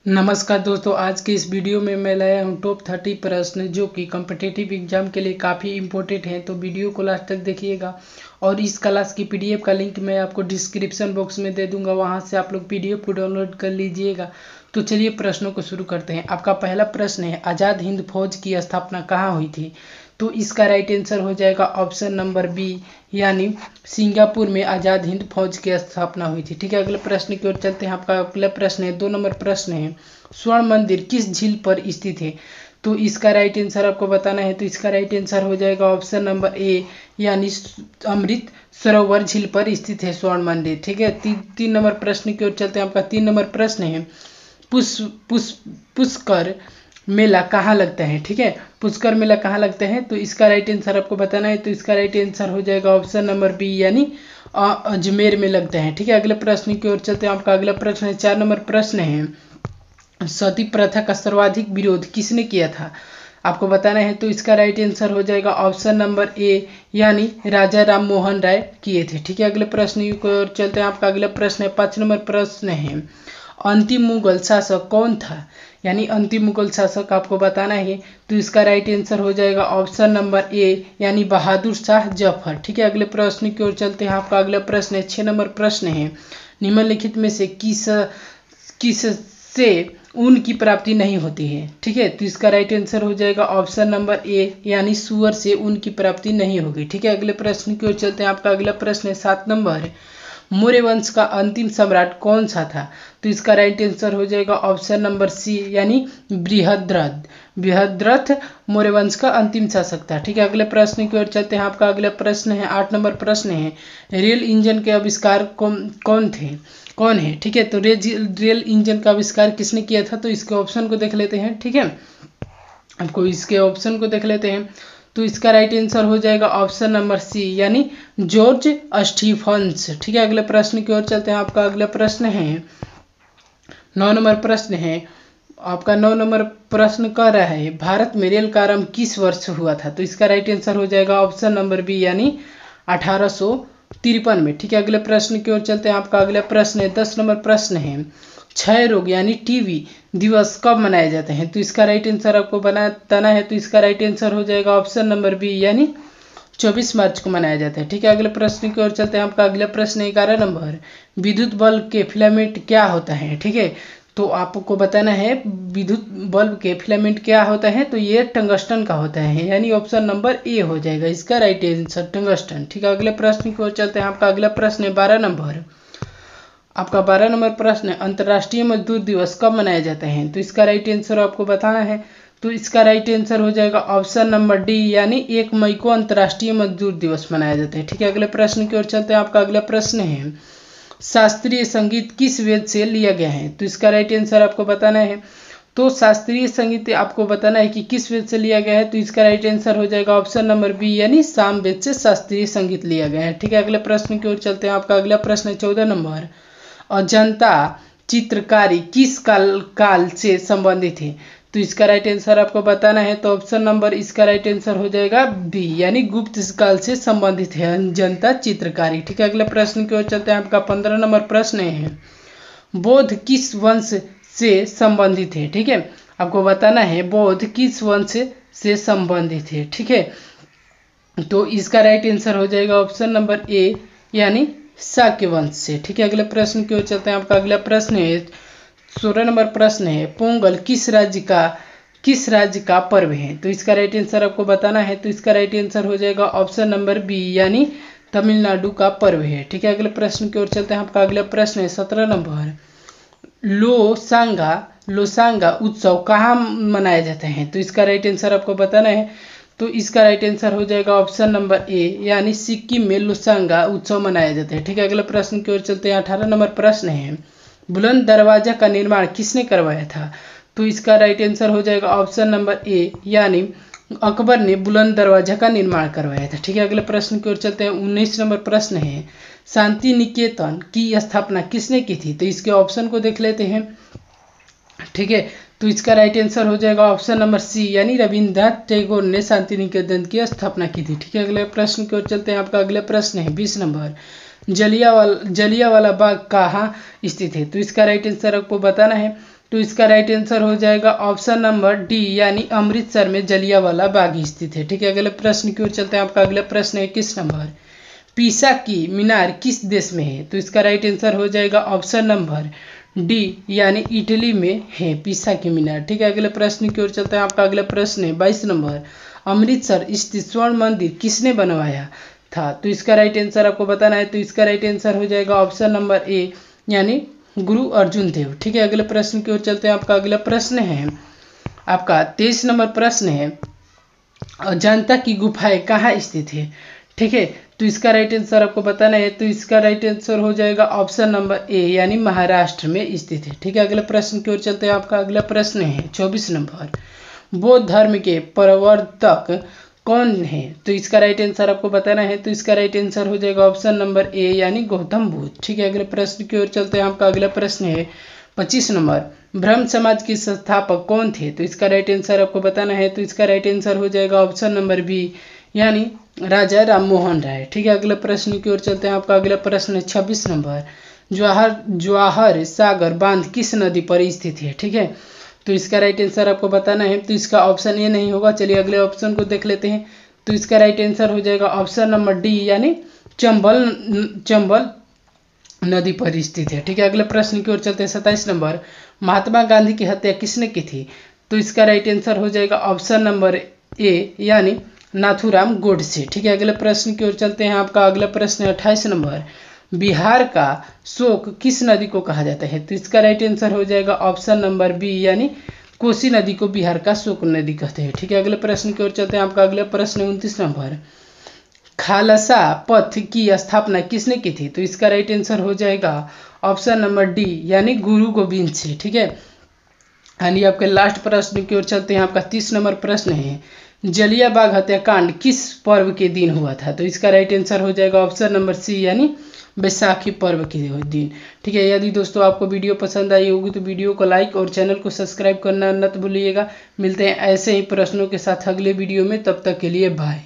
नमस्कार दोस्तों, आज के इस वीडियो में मैं लाया हूँ टॉप 30 प्रश्न जो कि कॉम्पिटिटिव एग्जाम के लिए काफ़ी इंपॉर्टेंट हैं। तो वीडियो को लास्ट तक देखिएगा और इस क्लास की पीडीएफ का लिंक मैं आपको डिस्क्रिप्शन बॉक्स में दे दूंगा, वहां से आप लोग पीडीएफ को डाउनलोड कर लीजिएगा। तो चलिए प्रश्नों को शुरू करते हैं। आपका पहला प्रश्न है, आज़ाद हिंद फौज की स्थापना कहाँ हुई थी? तो इसका राइट आंसर हो जाएगा ऑप्शन नंबर बी, यानी सिंगापुर में आज़ाद हिंद फौज की स्थापना हुई थी। ठीक है, अगले प्रश्न की ओर चलते हैं। आपका अगला प्रश्न है, 2 नंबर प्रश्न है, स्वर्ण मंदिर किस झील पर स्थित है? तो इसका राइट आंसर आपको बताना है। तो इसका राइट आंसर हो जाएगा ऑप्शन नंबर ए, यानी अमृत सरोवर झील पर स्थित है स्वर्ण मंदिर। ठीक है, 3 नंबर प्रश्न की ओर चलते हैं। आपका 3 नंबर प्रश्न है, पुष्कर मेला कहाँ लगता है? ठीक है, पुष्कर मेला कहाँ लगता है? तो इसका राइट आंसर आपको बताना है। तो इसका राइट आंसर हो जाएगा ऑप्शन नंबर बी, यानी अजमेर में लगता है। ठीक है, अगले प्रश्न की ओर चलते हैं। आपका अगला प्रश्न है, 4 नंबर प्रश्न है, सती प्रथा का सर्वाधिक विरोध किसने किया था? आपको बताना है। तो इसका राइट आंसर हो जाएगा ऑप्शन नंबर ए, यानी राजा राम मोहन राय किए थे। ठीक है, अगले प्रश्न की ओर चलते हैं। आपका अगला प्रश्न है, 5 नंबर प्रश्न है, अंतिम मुगल शासक कौन था? यानी अंतिम मुगल शासक आपको बताना है। तो इसका राइट आंसर हो जाएगा ऑप्शन नंबर ए, यानी बहादुर शाह जफर। ठीक है, अगले प्रश्न की ओर चलते हैं। आपका अगला प्रश्न है, 6 नंबर प्रश्न है, निम्नलिखित में से किस से ऊन की प्राप्ति नहीं होती है? ठीक है, तो इसका राइट आंसर हो जाएगा ऑप्शन नंबर ए, यानी सुअर से ऊन की प्राप्ति नहीं होगी। ठीक है, अगले प्रश्न की ओर चलते हैं। आपका अगला प्रश्न है, 7 नंबर, मौर्य वंश का अंतिम सम्राट कौन सा था? तो इसका राइट आंसर हो जाएगा ऑप्शन नंबर सी, यानी बृहद्रथ मौर्य वंश का अंतिम शासक था। ठीक है, अगले प्रश्न की ओर चलते हैं। आपका अगला प्रश्न है, 8 नंबर प्रश्न है, रेल इंजन के आविष्कार कौन है? ठीक है, तो रेल इंजन का आविष्कार किसने किया था? तो इसके ऑप्शन को देख लेते हैं। ठीक है, आपको इसके ऑप्शन को देख लेते हैं। तो इसका राइट आंसर हो जाएगा ऑप्शन नंबर सी, यानी जॉर्ज स्टीफंस। ठीक है, अगले प्रश्न की ओर चलते हैं। आपका अगला प्रश्न है, 9 नंबर प्रश्न है, आपका 9 नंबर प्रश्न कह रहा है, भारत में रेल का आरंभ किस वर्ष हुआ था? तो इसका राइट आंसर हो जाएगा ऑप्शन नंबर बी, यानी 1853 में। ठीक है, अगले प्रश्न की ओर चलते हैं। आपका अगला प्रश्न है, 10 नंबर प्रश्न है, क्षय रोग यानी टीबी दिवस कब मनाए जाते हैं? तो इसका राइट आंसर आपको बताना है। तो इसका राइट आंसर हो जाएगा ऑप्शन नंबर बी, यानी 24 मार्च को मनाया जाता है। ठीक है, अगले प्रश्न की ओर चलते हैं। आपका अगला प्रश्न है, 11 नंबर, विद्युत बल्ब के फिलामेंट क्या होता है? ठीक है, तो आपको बताना है विद्युत बल्ब के फिलामेंट क्या होता है? तो ये टंगस्टन का होता है, यानी ऑप्शन नंबर ए हो जाएगा इसका राइट आंसर, टंगस्टन। ठीक है, अगले प्रश्न की ओर चलते हैं। आपका अगला प्रश्न है, 12 नंबर, आपका 12 नंबर प्रश्न है, अंतर्राष्ट्रीय मजदूर दिवस कब मनाया जाता है? तो इसका राइट आंसर आपको बताना है। तो इसका राइट आंसर हो जाएगा ऑप्शन नंबर डी, यानी 1 मई को अंतर्राष्ट्रीय मजदूर दिवस मनाया जाता है। ठीक है, अगले प्रश्न की ओर चलते हैं। आपका अगला प्रश्न है, शास्त्रीय संगीत किस वेद से लिया गया है? तो इसका राइट आंसर आपको बताना है। तो शास्त्रीय संगीत आपको बताना है कि किस वेद से लिया गया है। तो इसका राइट आंसर हो जाएगा ऑप्शन नंबर बी, यानी साम वेद से शास्त्रीय संगीत लिया गया है। ठीक है, अगले प्रश्न की ओर चलते हैं। आपका अगला प्रश्न है, 14 नंबर, अजंता चित्रकारी किस काल से संबंधित है? तो इसका राइट आंसर आपको बताना है। तो ऑप्शन नंबर इसका राइट आंसर हो जाएगा बी, यानी गुप्त काल से संबंधित है अजंता चित्रकारी। ठीक है, अगले प्रश्न की ओर चलते हैं। आपका 15 नंबर प्रश्न है, बौद्ध किस वंश से संबंधित है? ठीक है, आपको बताना है बौद्ध किस वंश से संबंधित है। ठीक है, तो इसका राइट आंसर हो जाएगा ऑप्शन नंबर ए, यानी शाक्य वंश से। ठीक है, अगले प्रश्न की ओर चलते हैं। आपका अगला प्रश्न है, 16 नंबर प्रश्न है, पोंगल किस राज्य का पर्व है? तो इसका राइट आंसर आपको बताना है। तो इसका राइट आंसर हो जाएगा ऑप्शन नंबर बी, यानी तमिलनाडु का पर्व है। ठीक है, अगले प्रश्न की ओर चलते हैं। आपका अगला प्रश्न है, 17 नंबर, लोसांगा उत्सव कहाँ मनाए जाते हैं? तो इसका राइट आंसर आपको बताना है। तो इसका राइट आंसर हो जाएगा ऑप्शन नंबर ए, यानी सिक्किम में लोसांगा उत्सव मनाया जाता है। ठीक है, अगले प्रश्न की ओर चलते हैं। 18 नंबर प्रश्न है, बुलंद दरवाजा का निर्माण किसने करवाया था? तो इसका राइट आंसर हो जाएगा ऑप्शन नंबर ए, यानी अकबर ने बुलंद दरवाजा का निर्माण करवाया था। ठीक है, अगले प्रश्न की ओर चलते हैं। 19 नंबर प्रश्न है, शांति निकेतन की स्थापना किसने की थी? तो इसके ऑप्शन को देख लेते हैं। ठीक है, तो इसका राइट आंसर हो जाएगा ऑप्शन नंबर सी, यानी रविन्द्रनाथ टैगोर ने शांति निकेतन की स्थापना की थी। ठीक है, अगले प्रश्न की ओर चलते हैं। आपका अगला प्रश्न है, 20 नंबर, जलियांवाला बाग कहाँ स्थित है? तो इसका राइट आंसर आपको बताना है। तो इसका राइट आंसर हो जाएगा ऑप्शन नंबर डी यानी अमृतसर में जलियांवाला बाग स्थित है। ठीक है, अगले प्रश्न की ओर चलते हैं। आपका अगला प्रश्न है 21 नंबर, पीसा की मीनार किस देश में है? तो इसका राइट आंसर हो जाएगा ऑप्शन नंबर डी यानी इटली में है पीसा की मीनार। ठीक है, अगले प्रश्न की ओर चलते हैं। आपका अगला प्रश्न है 22 नंबर, अमृतसर स्थित स्वर्ण मंदिर किसने बनवाया था? तो इसका राइट आंसर आपको बताना है। तो इसका राइट आंसर हो जाएगा ऑप्शन नंबर ए यानी गुरु अर्जुन देव। ठीक है, अगले प्रश्न की ओर चलते हैं। आपका अगला प्रश्न है आपका 23 नंबर प्रश्न है, अजंता की गुफाएं कहाँ स्थित है? ठीक है, तो इसका राइट आंसर आपको बताना है। तो इसका राइट आंसर हो जाएगा ऑप्शन नंबर ए यानी महाराष्ट्र में स्थित है। ठीक है, अगले प्रश्न की ओर चलते हैं। आपका अगला प्रश्न है 24 नंबर, बौद्ध धर्म के प्रवर्तक कौन है? तो इसका राइट आंसर आपको बताना है। तो इसका राइट आंसर हो जाएगा ऑप्शन नंबर ए यानी गौतम बुद्ध। ठीक है, अगले प्रश्न की ओर चलते हैं। आपका अगला प्रश्न है 25 नंबर, ब्रह्म समाज के संस्थापक कौन थे? तो इसका राइट आंसर आपको बताना है। तो इसका राइट आंसर हो जाएगा ऑप्शन नंबर बी यानी राजा राम मोहन राय। ठीक है, अगले प्रश्न की ओर चलते हैं। आपका अगला प्रश्न है 26 नंबर, जवाहर सागर बांध किस नदी पर स्थित है? ठीक है, तो इसका राइट आंसर आपको बताना है। तो इसका ऑप्शन ए नहीं होगा। चलिए अगले ऑप्शन को देख लेते हैं। तो इसका राइट आंसर हो जाएगा ऑप्शन नंबर डी यानी चंबल नदी पर स्थित है। ठीक है, अगले प्रश्न की ओर चलते हैं। 27 नंबर, महात्मा गांधी की हत्या किसने की थी? तो इसका राइट आंसर हो जाएगा ऑप्शन नंबर ए यानी नाथूराम गोडसे। ठीक है, अगले प्रश्न की ओर चलते हैं। आपका अगला प्रश्न है 28 नंबर, बिहार का शोक किस नदी को कहा जाता है? तो इसका राइट आंसर हो जाएगा ऑप्शन नंबर बी यानी कोसी नदी को बिहार का शोक नदी कहते हैं। ठीक है, अगले प्रश्न की ओर चलते हैं। आपका अगला प्रश्न है 29 नंबर, खालसा पंथ की स्थापना किसने की थी? तो इसका राइट आंसर हो जाएगा ऑप्शन नंबर डी यानी गुरु गोविंद सिंह। ठीक है, यानी आपके लास्ट प्रश्न की ओर चलते हैं। आपका 30 नंबर प्रश्न है, जलिया बाग हत्याकांड किस पर्व के दिन हुआ था? तो इसका राइट आंसर हो जाएगा ऑप्शन नंबर सी यानी बैसाखी पर्व के दिन। ठीक है, यदि दोस्तों आपको वीडियो पसंद आई होगी तो वीडियो को लाइक और चैनल को सब्सक्राइब करना मत भूलिएगा। मिलते हैं ऐसे ही प्रश्नों के साथ अगले वीडियो में, तब तक के लिए बाय।